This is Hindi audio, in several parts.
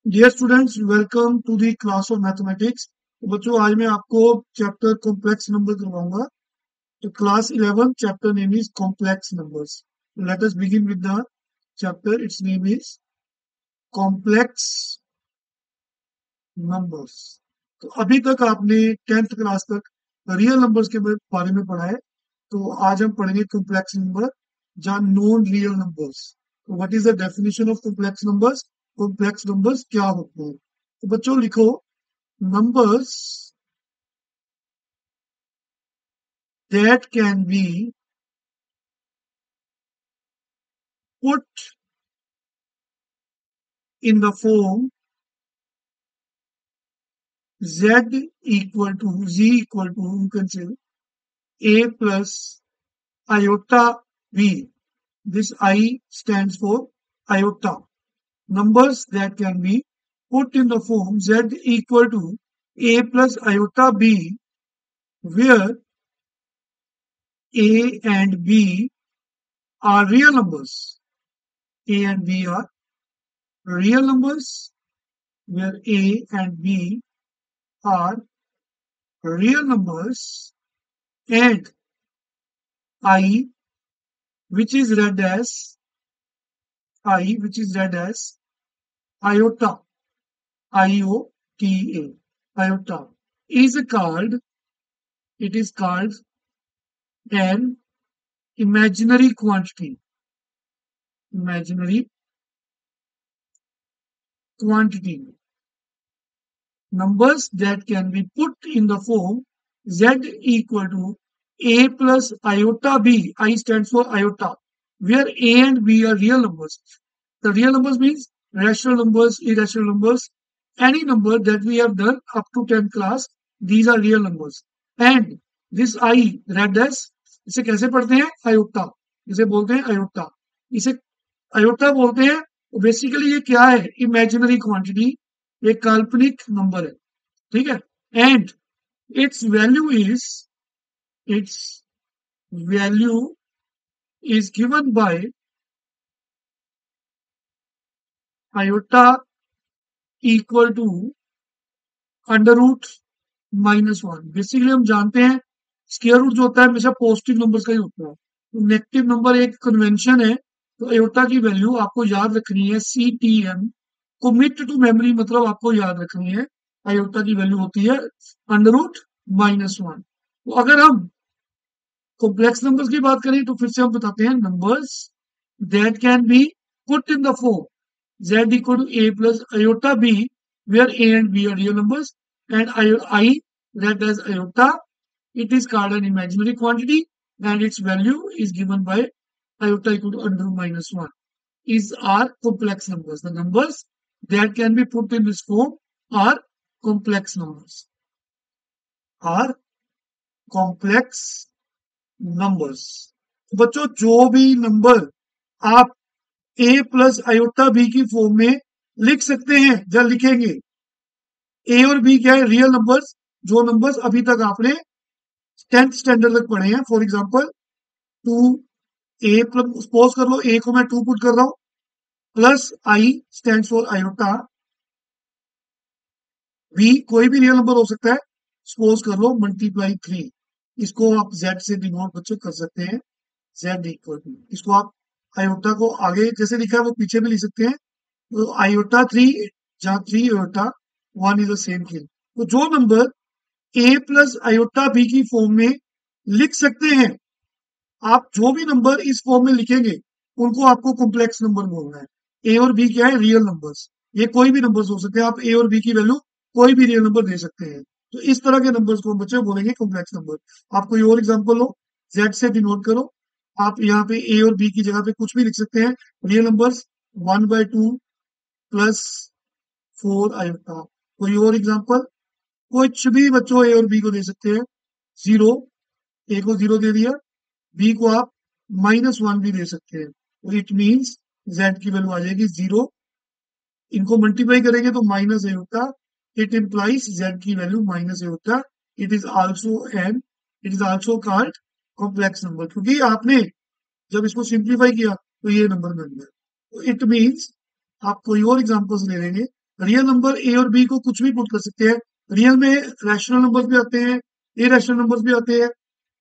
Dear students, welcome to the class of mathematics. तो बच्चों, आज मैं आपको चैप्टर कॉम्प्लेक्स नंबर करवाऊंगा। तो class 11 chapter name is complex numbers. Let us begin with the chapter. It's name is complex numbers. तो अभी तक आपने 10th क्लास तक रियल नंबर्स के बारे में पढ़ा है। तो आज हम पढ़ेंगे कॉम्प्लेक्स नंबर, जहाँ नॉन रियल नंबर्स। तो what is the definition of complex numbers? Complex numbers क्या होते हैं? तो बच्चों लिखो, numbers that can be put in the form z equal to z equal to, you can say, a plus iota b. This I stands for iota. Numbers that can be put in the form z equal to a plus iota b, where a and b are real numbers. A and b are real numbers, where a and b are real numbers, and I, which is read as iota, IOTA, iota, is called, it is called an imaginary quantity. Imaginary quantity. Numbers that can be put in the form z equal to a plus iota b. I stands for iota, where a and b are real numbers. The real numbers means rational numbers, irrational numbers, any number that we have done up to 10th class, these are real numbers. And this I read as, इसे कैसे पढ़ते हैं? आयोटा, इसे बोलते हैं आयोटा, इसे आयोटा बोलते हैं। बेसिकली ये क्या है? इमेजिनरी क्वांटिटी, ये काल्पनिक नंबर है, ठीक है। And its value is, its value is given by iota equal to under root -1। Basically हम जानते हैं स्क्वायर रूट जो होता है हमेशा पॉजिटिव नंबर्स का ही होता है। तो नेगेटिव नंबर एक कन्वेंशन है। तो आयोटा की वैल्यू आपको याद रखनी है, CTM, कमिट टू मेमोरी, मतलब आपको याद रखनी है। आयोटा की वैल्यू होती है अंडर रूट -1। तो अगर हम कॉम्प्लेक्स नंबर्स की बात करें तो फिर से हम बताते हैं, numbers that can be put in the form z equal to a plus iota b, where a and b are real numbers, and I read as iota. It is called an imaginary quantity, and its value is given by iota equal to under -1. Is are complex numbers. The numbers that can be put in this form are complex numbers. Are complex numbers. बच्चों, जो भी नंबर आप a प्लस आयोटा b की फॉर्म में लिख सकते हैं, जब लिखेंगे a और b क्या है? Real numbers. जो नंबर्स अभी तक आपने 10th स्टैंडर्ड तक पढ़े हैं। For example 2a plus, suppose कर लो a को मैं 2 पुट कर रहा हूं, plus i stand for iota, b कोई भी रियल नंबर हो सकता है, सपोज कर लो मल्टीप्लाई 3। इसको आप z से डिनोट बच्चों कर सकते हैं, z इक्वल टू, इसको आप आयोटा को आगे जैसे लिखा है वो पीछे भी लिख सकते हैं। तो आयोटा 3, जहां 3 iota 1 is the same thing. तो जो number a plus iota b की फॉर्म में लिख सकते हैं, आप जो भी नंबर इस फॉर्म में लिखेंगे उनको आपको कॉम्प्लेक्स नंबर बोलना है। a और b क्या है? Real numbers. ये कोई भी नंबर्स हो सकते हैं, आप a और b की वैल्यू कोई भी रियल नंबर दे सकते हैं। तो इस तरह के नंबर्स को हम बच्चे बोलेंगे कॉम्प्लेक्स नंबर। आप कोई और एग्जांपल लो, z से डिनोट करो। आप यहाँ पे a और b की जगह पे कुछ भी लिख सकते हैं, रियल नंबर्स 1/2 प्लस 4 आयोटा। कोई और एग्जांपल? कुछ भी बच्चों a और b को दे सकते हैं। 0, a को 0 दे दिया, b को आप -1 भी दे सकते हैं। तो इट मीन्स z की वैल्यू आ जाएगी 0। इनको मल्टीप्लाई करेंगे तो माइनस ए होता, इट इम्प्लाइज z की वैल्यू माइनस ए होता। It is also an, it is also called complex number, क्योंकि आपने जब इसको सिंप्लीफाई किया तो ये नंबर बन गया। तो इट मीन्स आप कोई और एग्जांपल्स ले लेंगे, रियल नंबर ए और बी को कुछ भी पुट कर सकते हैं। रियल में रैशनल नंबर्स भी आते हैं, इरेशनल नंबर्स भी आते हैं।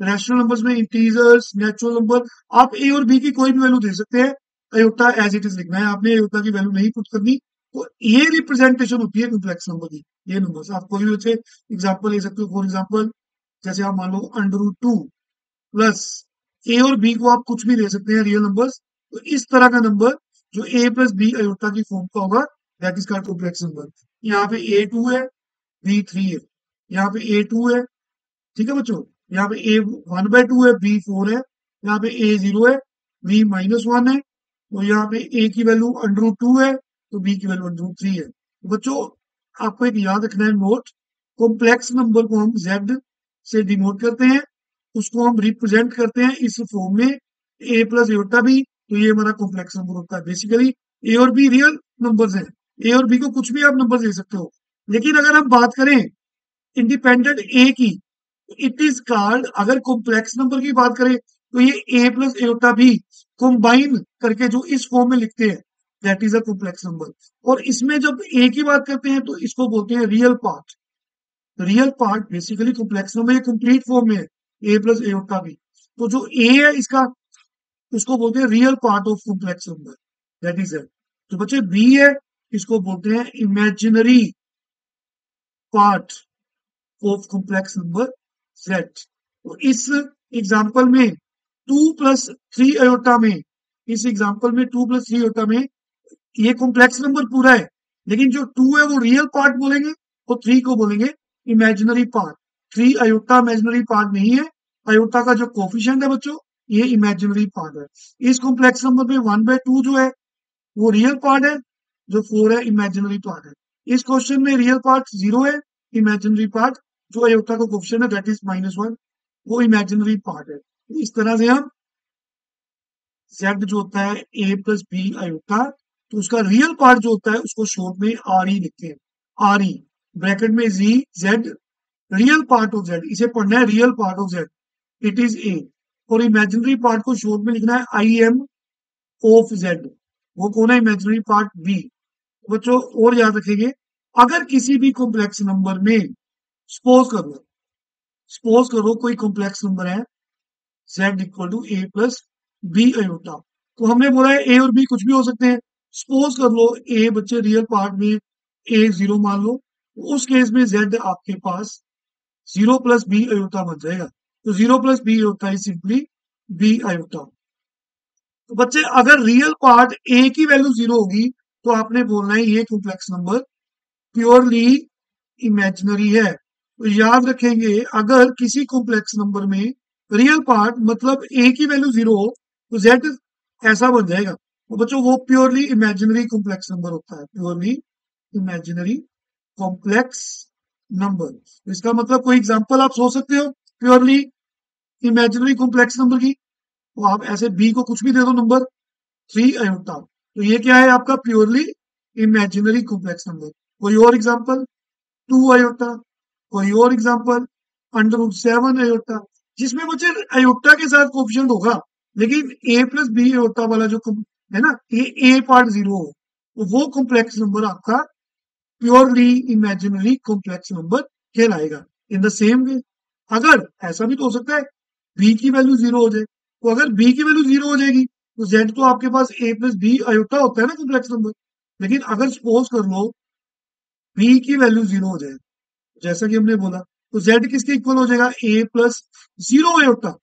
रैशनल नंबर्स में इंटीजर्स, नेचुरल नंबर, आप ए और बी की कोई भी वैल्यू दे सकते हैं। अयोटा एज इट इज लिखना है, आपने अयोटा की वैल्यू नहीं पुट करनी। तो ये रिप्रेजेंटेशन होती है कॉम्प्लेक्स नंबर की। ये नंबर्स आप कोई भी बच्चे एग्जांपल ले सकते हो। फॉर एग्जांपल जैसे आप मान लो √2 प्लस ए और बी को आप कुछ भी दे सकते हैं रियल नंबर्स। तो इस तरह का नंबर जो ए प्लस बी अयोटा की फॉर्म का होगा, that is called complex number. यहाँ पे A2 है, B3 है, यहाँ पे A2 है, ठीक है बच्चों। यहाँ पे A1/2 है, B4 है, यहाँ पे A0 है, B-1 है, और यहाँ पे A की वैल्यू √2 है, तो B की वैल्यू √3 है। तो बच्चों आपको एक याद रखना है नोट, कॉम्प्लेक्स नंबर को हम Z से डिनोट करते हैं, उसको हम रिप्रेजेंट करते हैं इस फॉर्म में A प्लस एयोटा बी। तो ये हमारा कॉम्प्लेक्स नंबर होता है। बेसिकली ए और बी रियल नंबर्स हैं, ए और बी को कुछ भी आप नंबर दे सकते हो। लेकिन अगर हम बात करें इंडिपेंडेंट ए की, इट इज कॉल्ड, अगर कॉम्प्लेक्स नंबर की बात करें तो ये ए प्लस एयोटा बी कंबाइन करके जो इस फॉर्म में लिखते हैं, that is a complex number. और इसमें जब ए की बात करते हैं तो इसको बोलते हैं real part. Real part basically complex number ये कंप्लीट फॉर्म में है, ए प्लस एयोटा बी। तो जो ए है इसका, उसको बोलते हैं real part of complex number, that is it. तो बच्चे बी है, इसको बोलते हैं imaginary part of complex number Z. तो इस एग्जांपल में 2 + 3 अयोटा में, इस एग्जांपल में 2 + 3 अयोटा में ये कॉम्प्लेक्स नंबर पूरा है, लेकिन जो 2 है वो रियल पार्ट बोलेंगे और 3 को बोलेंगे imaginary part. 3 iota imaginary part नहीं है, अयोटा का जो कोफिशिएंट है बच्चों ये इमेजिनरी पार्ट है। इस कॉम्प्लेक्स नंबर में 1/2 जो है वो रियल पार्ट है, जो 4 है इमेजिनरी पार्ट है। इस क्वेश्चन में रियल पार्ट 0 है, इमेजिनरी पार्ट जो अयोटा का कोफिशिएंट है दैट इज -1, वो इमेजिनरी पार्ट है। इस तरह से हम z जो होता है a प्लस बी अयोटा, तो उसका रियल पार्ट जो होता है उसको शॉर्ट में आर ई लिखते हैं। आर ई ब्रैकेट में G Z, real part of Z, इसे पढ़ना है real part of Z, it is A. और इमेजिनरी पार्ट को शॉर्ट में लिखना है आई एम ऑफ जेड, वो कौन है इमेजिनरी पार्ट बी। बच्चों और याद रखेंगे, अगर किसी भी कॉम्प्लेक्स नंबर में सपोज करो कोई कॉम्प्लेक्स नंबर है z equal to A plus B iota, तो हमने बोला है ए और बी कुछ भी हो सकते हैं। सपोज कर लो ए बच्चे रियल पार्ट में ए 0 मान लो, तो उस केस में z आपके पास 0 + बी अयोटा बन जाएगा। तो 0 + B iota is simply B iota. तो बच्चे अगर रियल पार्ट ए की वैल्यू 0 होगी तो आपने बोलना है ये कॉम्प्लेक्स नंबर प्योरली इमेजिनरी है। तो याद रखेंगे अगर किसी कॉम्प्लेक्स नंबर में रियल पार्ट मतलब ए की वैल्यू 0 हो तो जेड ऐसा बन जाएगा। तो बच्चों वो प्योरली इमेजिनरी कॉम्प्लेक्स नंबर होता है, प्योरली इमेजिनरी कॉम्प्लेक्स नंबर। इसका मतलब कोई एग्जांपल आप सोच सकते हो प्योरली इमेजिनरी कॉम्प्लेक्स नंबर की। तो आप ऐसे बी को कुछ भी दे दो नंबर 3 अयोटा, तो ये क्या है आपका प्योरली इमेजिनरी कॉम्प्लेक्स नंबर। कोई और एग्जांपल 2 अयोटा, कोई और एग्जांपल √7 अयोटा, जिसमें मुझे अयोटा के साथ कोफिशिएंट होगा, लेकिन a + b अयोटा वाला जो है ना, ये a पार्ट 0 हो, तो वो कॉम्प्लेक्स नंबर आपका प्योरली इमेजिनरी कॉम्प्लेक्स नंबर कहलाएगा। इन द सेम वे अगर ऐसा भी तो हो सकता है b की वैल्यू 0 हो जाए, तो अगर b की वैल्यू 0 हो जाएगी तो z तो आपके पास a + b अयोटा होता है ना कॉम्प्लेक्स नंबर। लेकिन अगर सपोज कर लो b की वैल्यू 0 हो जाए, जैसा कि हमने बोला, तो z किसके इक्वल हो जाएगा a + 0 अयोटा,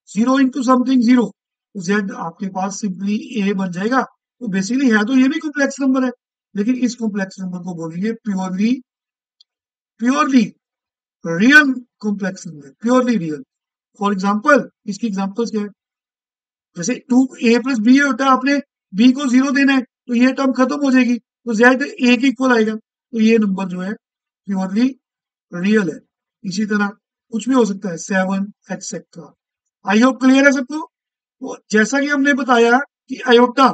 0 इंटू समथिंग 0, तो z आपके पास सिंपली a बन जाएगा। तो बेसिकली है तो ये भी कॉम्प्लेक्स नंबर है, लेकिन इस कॉम्प्लेक्स नंबर को बोलेंगे purely purely real complex number, purely real. For example इसकी एग्जाम्पल्स क्या है, जैसे 2 a + b होता है, आपने b को 0 देना है तो ये टर्म खत्म हो जाएगी, तो z a के इक्वल आएगा, तो ये नंबर जो है प्योरली रियल है। इसी तरह कुछ भी हो सकता है 7 एक्सेट्रा। आई होप क्लियर है सबको। तो जैसा कि हमने बताया कि iota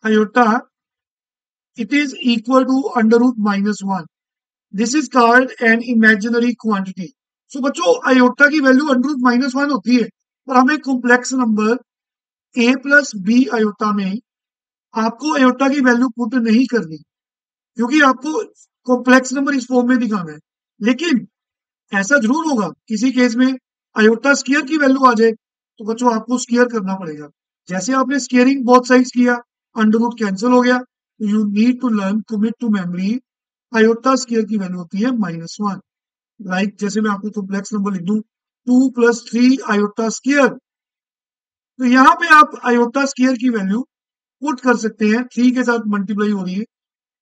iota it is equal to √-1, this is called an imaginary quantity. So बच्चों अयोटा की वैल्यू √-1 होती है, पर हमें कॉम्प्लेक्स नंबर a + b अयोटा में आपको आयोटा की वैल्यू पुट नहीं करनी, क्योंकि आपको कॉम्प्लेक्स नंबर इस फॉर्म में दिखाना है। लेकिन ऐसा जरूर होगा किसी केस में आयोटा स्क्वायर की वैल्यू आ जाए, तो बच्चों आपको स्क्वायर करना पड़ेगा। जैसे आपने स्क्वेयरिंग बोथ साइड्स किया, अंडर रूट कैंसिल हो गया, you need to learn, commit to memory, iota square की वैल्यू होती है -1। लाइक जैसे मैं आपको कॉम्प्लेक्स नंबर लिख दूं 2 + 3 आयोटा स्क्वायर, तो यहाँ पे आप आयोटा स्क्वायर की वैल्यू पुट कर सकते हैं, 3 के साथ मल्टीप्लाई हो रही है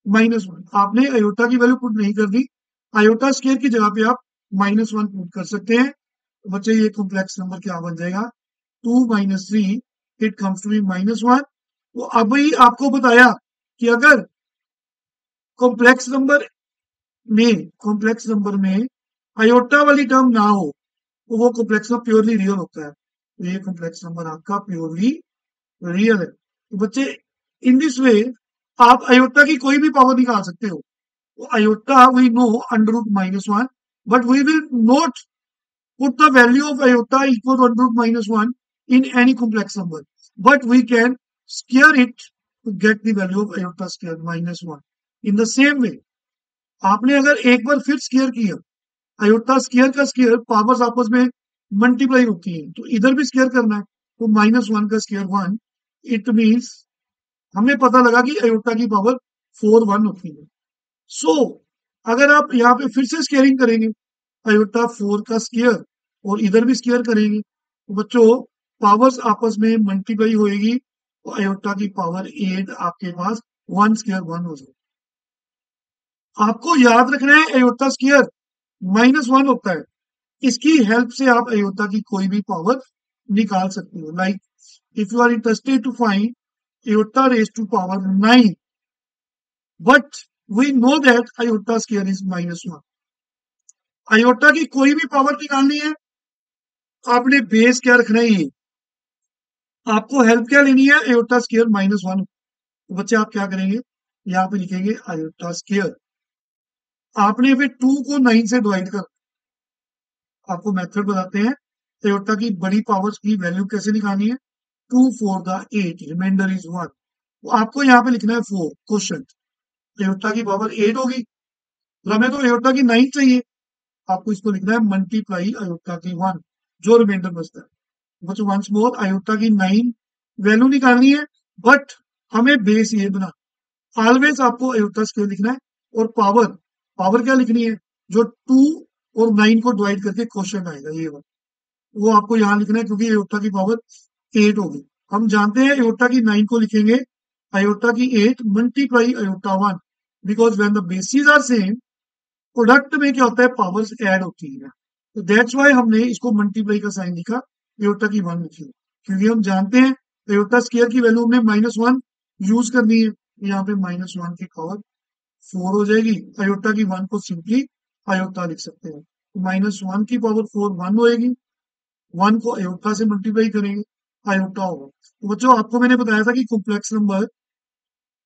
-1। आपने आयोटा की वैल्यू पुट नहीं कर दी, आयोटा स्क्वायर की जगह पे आप -1 पुट कर सकते हैं। तो बच्चे ये कॉम्प्लेक्स नंबर क्या बन जाएगा, 2 - 3 इट कम्स टू बी -1। तो अभी आपको बताया कि अगर कॉम्प्लेक्स नंबर में आयोटा वाली टर्म ना हो, तो वो कॉम्प्लेक्स नंबर प्योरली रियल होता है। तो ये कॉम्प्लेक्स नंबर आपका प्योरली रियल है। तो बच्चे इन दिस वे आप आयोटा की कोई भी पावर निकाल सकते हो। iota we know under root -1, but we will not put the value of iota equal to under root -1 in any complex number, but we can square it to get the value of iota square -1। in the same way आपने अगर एक बार फिर स्क्वायर किया, आयोटा स्क्वायर का स्क्वायर पावर्स आपस में मल्टीप्लाई होती है, तो इधर भी स्क्वायर करना है, तो -1 का स्क्वायर 1, इट मीन्स हमें पता लगा कि आयोटा की पावर 4 1 होती है। सो अगर आप यहाँ पे फिर से स्क्वेयरिंग करेंगे, आयोटा 4 का स्क्वायर और इधर भी स्क्वायर करेंगे, तो बच्चों पावर्स आपस में मल्टीप्लाई होएगी, तो आयोटा की पावर 8 आपके पास 1 स्क्वायर 1 हो जाएगा। आपको याद रखना है आयोटा स्क्वायर -1 होता है, इसकी हेल्प से आप आयोटा की कोई भी पावर निकाल सकते हो। Like if you are interested to find iota raise to power 9, but we know that iota square is -1। आयोटा की कोई भी पावर निकालनी है, आपने बेस क्या रखना है, ये आपको हेल्प क्या लेनी है, आयोटा स्क्वायर -1। तो बच्चे आप क्या करेंगे, यहाँ पे लिखेंगे आयोटा स्क्वायर, आपने फिर 2 को 9 से डिवाइड कर, आपको मेथड बताते हैं आयोटा की बड़ी पावर्स की वैल्यू कैसे निकालनी है। 2 4 द 8 रिमाइंडर इज 1, तो आपको यहाँ पे लिखना है 4 क्वेश्चन, आयोटा की पावर 8 होगी, हमें तो आयोटा की 9 चाहिए, आपको इसको लिखना है मल्टीप्लाई आयोटा की 1, जो रिमाइंडर बचता है। बच्चों वंस मोर आयोटा की 9 वैल्यू निकालनी है, बट हमें बेस ये बना, ऑलवेज आपको आयोटा स्क्वायर लिखना है, और पावर पावर क्या लिखनी है, जो 2 और 9 को डिवाइड करके क्वेश्चन आएगा ये वाला, वो आपको यहाँ लिखना है, क्योंकि आयोटा की पावर 8 होगी। हम जानते हैं आयोटा की 9 को लिखेंगे आयोटा की 8 multiply iota 1, because when the basis are same, product में क्या होता है, पावर्स ऐड होती है, तो दैट्स वाई हमने इसको मल्टीप्लाई का साइन लिखा, आयोटा की 1 लिखी, क्योंकि हम जानते हैं आयोटा स्क्वायर की वैल्यू हमने -1 यूज करनी है, यहाँ पे -1 की पावर 4 हो जाएगी, आयोटा की 1 को सिंपली आयोटा लिख सकते हैं, तो -1 की पावर 4 1 होएगी, 1 को आयोटा से मल्टीप्लाई करेंगे, आयोटा होगा। तो बच्चों आपको मैंने बताया था कि कॉम्प्लेक्स नंबर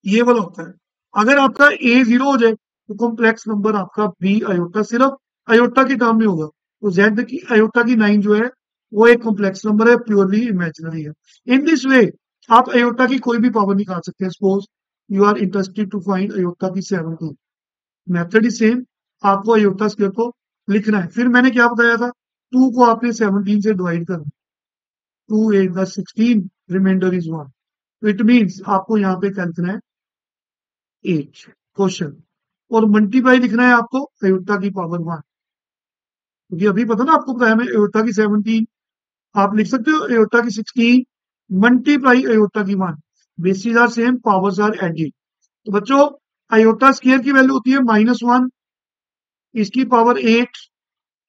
ये वाला होता है, अगर आपका a 0 हो जाए, तो कॉम्प्लेक्स नंबर आपका b आयोटा सिर्फ आयोटा की टर्म में होगा, तो z की आयोटा की 9 जो है वो एक कॉम्प्लेक्स नंबर है, प्योरली इमेजिनरी है। इन दिस वे आप आयोटा की कोई भी पावर निकाल सकते हैं। Suppose you are interested to find iota की 17, मेथड इज सेम, आपको आयोटा स्क्वायर को लिखना है, फिर मैंने क्या बताया था, 2 को आपने 17 से डिवाइड करना, 2 8 + 16 रिमाइंडर इज 1, तो इट मीन्स आपको यहाँ पे क्या लिखना है, 8 क्वेश्चन, और मल्टीप्लाई लिखना है आपको आयोटा की पावर 1, क्योंकि अभी पता ना आपको बताया मैं आयोटा की 17, आप लिख सकते हो आयोटा की 16 मल्टीप्लाई आयोटा की 1, basis are same, powers are added. तो बच्चों आयोटा स्क्वायर की वैल्यू होती है -1, इसकी पावर 8,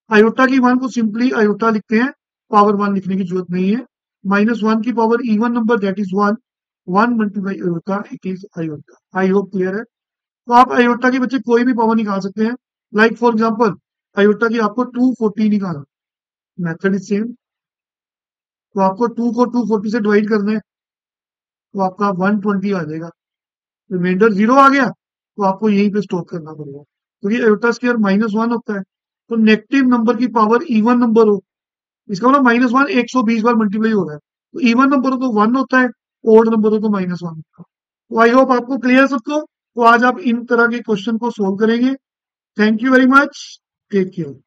आयोटा की 1 को सिंपली आयोटा लिखते हैं, पावर 1 लिखने की जरूरत नहीं है, -1 की power even number that is 1, 1 multiply iota, it is iota. I hope clear है। तो आप आयोटा के बच्चे कोई भी पावर निकाल सकते हैं, लाइक फॉर एग्जांपल आयोटा की आपको 240 निकालना, मेथड इज सेम, तो आपको 2 को 240 से डिवाइड करना है, तो आपका 120 आ जाएगा, रिमाइंडर 0 आ गया, तो आपको यहीं पे स्टॉप करना पड़ेगा, क्योंकि आयोटा स्क्वायर -1 होता है, तो नेगेटिव नंबर की पावर इवन नंबर हो, इसका मतलब -1 120 बार मल्टीप्लाई हो रहा है, तो इवन नंबर हो तो 1 होता है, ओड नंबर हो तो -1 होता है। तो आई होप आपको क्लियर सबको। तो आज आप इन तरह के क्वेश्चन को सोल्व करेंगे। Thank you very much. Take care.